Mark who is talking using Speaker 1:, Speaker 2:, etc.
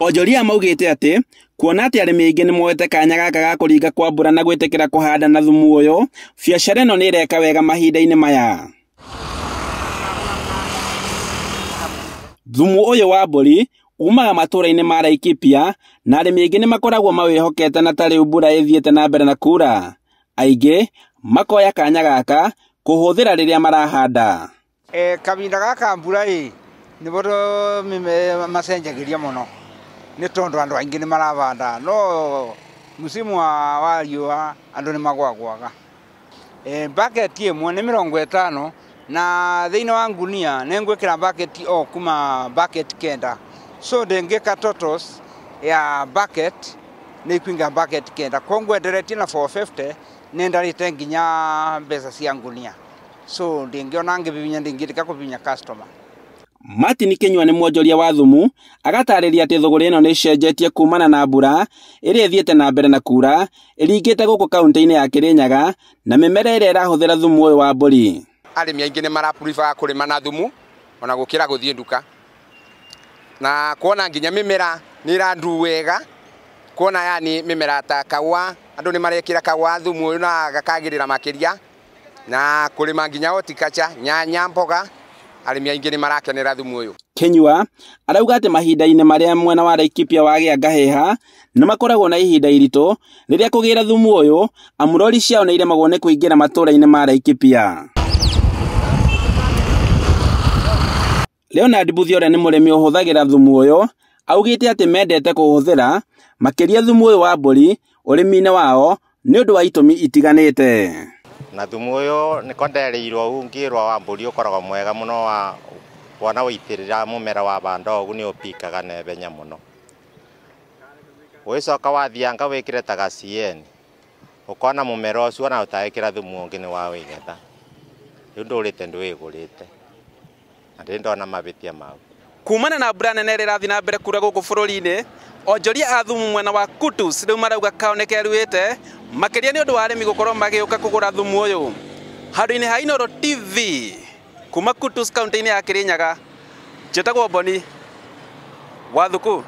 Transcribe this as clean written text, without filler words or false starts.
Speaker 1: Onjoria maugite ati kuona ati arimi aingi ni moete kanya gaka ga kuringa kwa mbura na gwitikira kuhanda na thumu uyu, biacara ino ni ireka wega mahinda-ini maya. Thumu uyu wa mburi umaga matura-ini ma Laikipia na arimi aingi ni makoragwo mawihokete na tari mbura ithiete na mbere na kura. Aingi makoya kanya gaka kuhuthira riria marahanda.
Speaker 2: Kabinda gaka mbura ni bodo macenjagiria muno ni tondu andu aingi ni maravanda no musimu wa riua andu ni magwagwaga. Bucket imwe ni 50 na thiini wa ngunia ni ngwikira bucket kuma bucket 9, so ndingika totos ya bucket ni kwinga bucket 9 kongwenderetie na 450 ni ndarite nginya mbeca cia ngunia, so ndingiona ngibinya ndingirika kubinya customer.
Speaker 1: Martin Kinyua ni mwonjoria wa thumu, agatariria ati thogora ino ni cenjetie kumana na mbura iria ithiete na mbere na kura iringite guku kaunti-ini ya Kirinyaga na mimera iria irahuthira thumu uyu wa mburi.
Speaker 3: Arimi aingi ni maraprefer kurima na thumu ona gukira guthie nduka, na kuona nginya mimera ni irandu wega, kuona yani mimera ta kawa andu ni marekira kawa thumu uyu na gakagirira makiria, na kurima nginya horticulture nyanya mboga arimi aingi ni marakenera thumu uyu.
Speaker 1: Kinyua arauga ati mahinda-ini maria mwena wa Laikipia wagia ngaheha ni makoragwo na ihinda iritu riria kugira thumu uyu, amurori ciao ni iremagwo ni kuingira matura-ini ma Laikipia. Leonard Buthiore ni murimi uhuthagira thumu uyu, augite ati mendete kuhuthira makiria thumu uyu wa mburi urimi-ini wao ni undu wa itumi itiganite.
Speaker 4: Na thumu uyu ni kondereirwo ungirwa wa mburi ukoragwo mwega muno wa wona witirira mumera wa banda ugu ni upikaga na benya muno. Wicoka wathianga wikire ta gacien ukona mumera ucio na utaikira thumu ungi ni wa wigeta riu ndurite ndwigurite andi ndona mabitia mau.
Speaker 1: Kumana na mbura nene rirathi na mbere kura guku bururi-ini, onjoria a thumu mwena wa Kutus riu marauga kaone keruite makiria ni undu wa arimi gukorwo magiuka kugura thumu uyu. Handu-ini ha Inooro TV kuma Kutus kaunti-ini ya Kirinyaga, njitagwo Boni Wathuku.